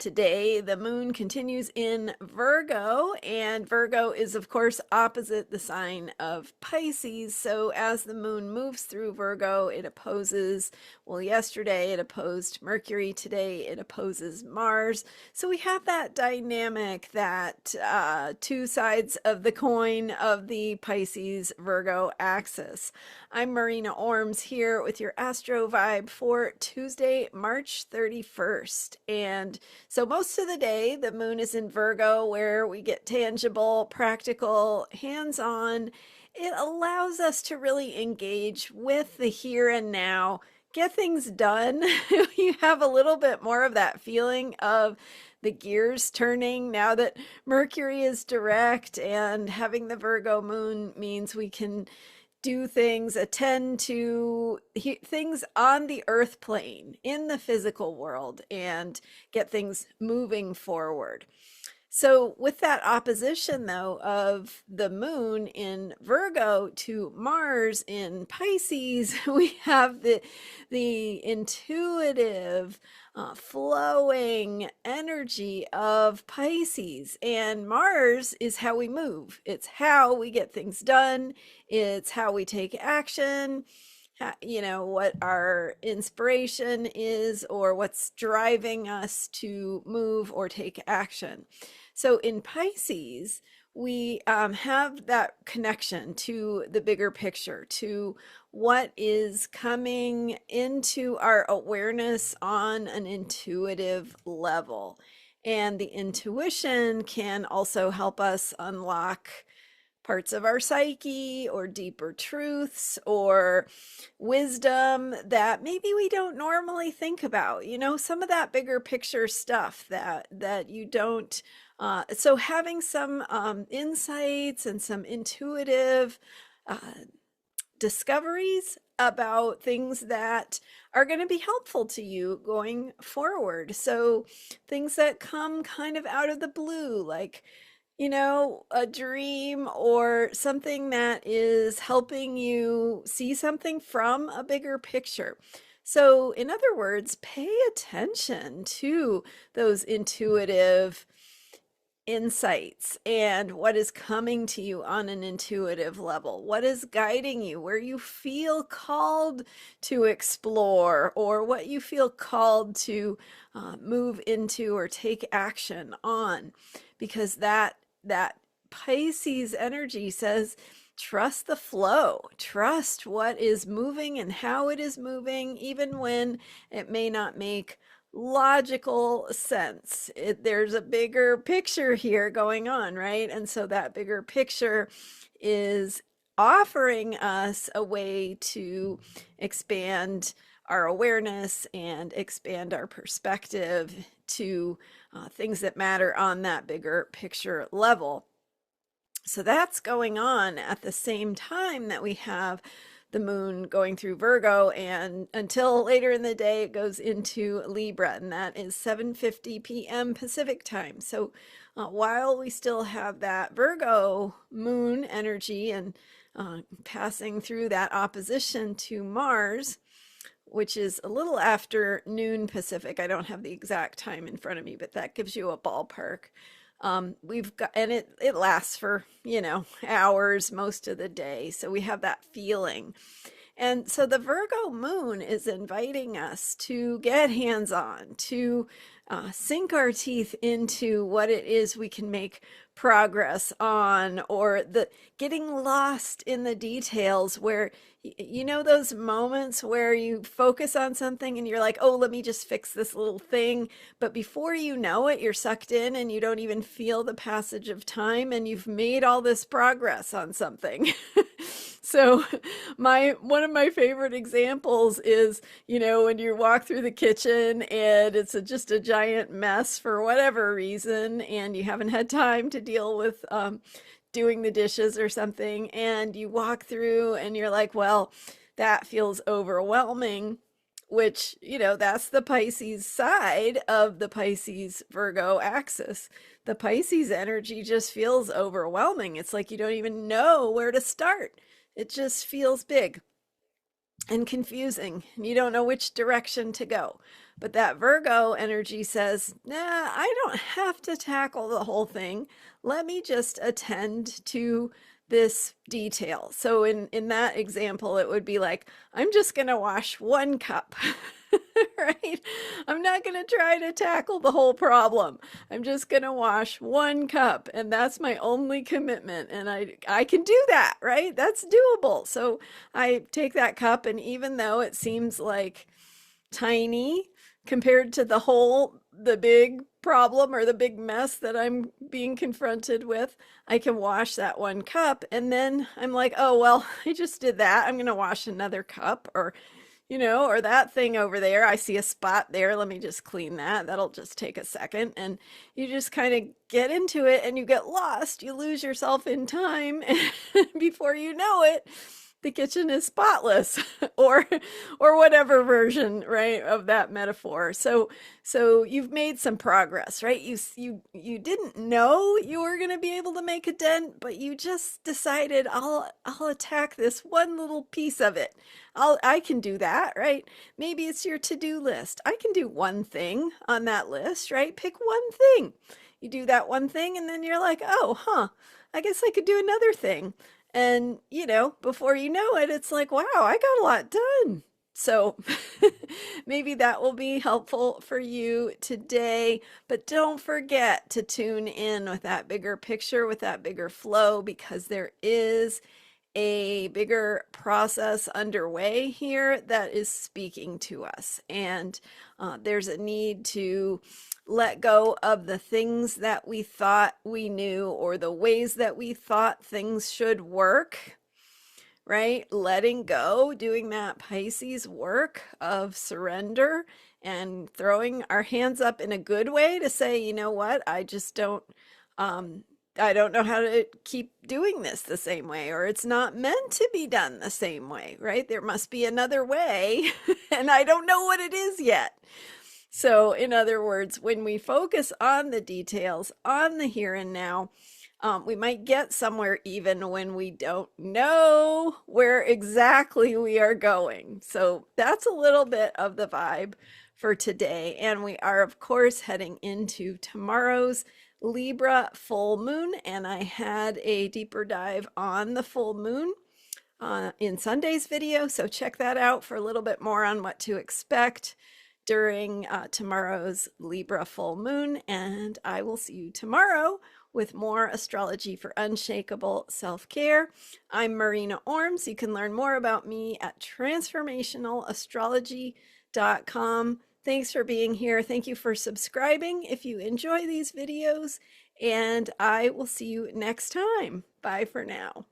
Today, the moon continues in Virgo, and Virgo is, of course, opposite the sign of Pisces. So, as the moon moves through Virgo, it opposes, well, yesterday it opposed Mercury, today it opposes Mars. So, we have that dynamic, that two sides of the coin of the Pisces Virgo axis. I'm Marina Orms here with your Astro vibe for Tuesday, March 31st. And so most of the day, the moon is in Virgo, where we get tangible, practical, hands-on. It allows us to really engage with the here and now, get things done. You have a little bit more of that feeling of the gears turning now that Mercury is direct, and having the Virgo moon means we can do things, attend to things on the earth plane, in the physical world, and get things moving forward. So with that opposition, though, of the moon in Virgo to Mars in Pisces, we have the intuitive, flowing energy of Pisces. And Mars is how we move. It's how we get things done. It's how we take action. You know, what our inspiration is, or what's driving us to move or take action. So in Pisces, we have that connection to the bigger picture, to what is coming into our awareness on an intuitive level. And the intuition can also help us unlock parts of our psyche, or deeper truths, or wisdom that maybe we don't normally think about. You know, some of that bigger picture stuff that you don't. So having some insights and some intuitive discoveries about things that are going to be helpful to you going forward. So things that come kind of out of the blue, like, you know, a dream or something that is helping you see something from a bigger picture. So, in other words, pay attention to those intuitive insights and what is coming to you on an intuitive level, what is guiding you, where you feel called to explore, or what you feel called to move into or take action on, because that Pisces energy says, trust the flow, trust what is moving and how it is moving, even when it may not make logical sense. There's a bigger picture here going on, right? And so that bigger picture is offering us a way to expand our awareness and expand our perspective to things that matter on that bigger picture level. So that's going on at the same time that we have the moon going through Virgo, and until later in the day it goes into Libra, and that is 7:50 p.m. Pacific time. So while we still have that Virgo moon energy and passing through that opposition to Mars, which is a little after noon Pacific. I don't have the exact time in front of me, but that gives you a ballpark. We've got, and it lasts for, you know, hours most of the day. So we have that feeling. And so the Virgo moon is inviting us to get hands-on, to sink our teeth into what it is we can make progress on, or the getting lost in the details, where you know, those moments where you focus on something and you're like, oh, let me just fix this little thing, but before you know it, you're sucked in and you don't even feel the passage of time, and you've made all this progress on something. So one of my favorite examples is, you know, when you walk through the kitchen and it's just a giant mess for whatever reason, and you haven't had time to deal with doing the dishes or something, and you walk through and you're like, well, that feels overwhelming, which, you know, that's the Pisces side of the Pisces Virgo axis. The Pisces energy just feels overwhelming. It's like you don't even know where to start. It just feels big and confusing, and you don't know which direction to go. But that Virgo energy says, nah, I don't have to tackle the whole thing. Let me just attend to this detail. So in that example, it would be like, I'm just going to wash one cup. Right? I'm not going to try to tackle the whole problem. I'm just going to wash one cup, and that's my only commitment, and I can do that, right? That's doable. So I take that cup, and even though it seems like tiny compared to the big problem or the big mess that I'm being confronted with, I can wash that one cup. And then I'm like, oh, well, I just did that. I'm going to wash another cup, or that thing over there. I see a spot there. Let me just clean that. That'll just take a second. And you just kind of get into it and you get lost. You lose yourself in time. And before you know it, the kitchen is spotless or whatever version, right, of that metaphor. So you've made some progress, right? You didn't know you were going to be able to make a dent, but you just decided I'll attack this one little piece of it. I can do that, right? Maybe it's your to-do list. I can do one thing on that list, right? Pick one thing. You do that one thing and then you're like, "Oh, I guess I could do another thing." And, before you know it, it's like, wow, I got a lot done. So maybe that will be helpful for you today. But don't forget to tune in with that bigger picture, with that bigger flow, because there is a bigger process underway here that is speaking to us. And there's a need to let go of the things that we thought we knew or the ways that we thought things should work, right? Letting go, doing that Pisces work of surrender and throwing our hands up in a good way to say, you know what, I don't know how to keep doing this the same way, or it's not meant to be done the same way, right? There must be another way, and I don't know what it is yet. So, in other words, when we focus on the details, on the here and now, we might get somewhere even when we don't know where exactly we are going. So that's a little bit of the vibe for today. And we are, of course, heading into tomorrow's Libra full moon. And I had a deeper dive on the full moon in Sunday's video. So check that out for a little bit more on what to expect during tomorrow's Libra full moon. And I will see you tomorrow with more astrology for unshakable self-care. I'm Marina Orms. You can learn more about me at transformationalastrology.com. Thanks for being here. Thank you for subscribing if you enjoy these videos, and I will see you next time. Bye for now.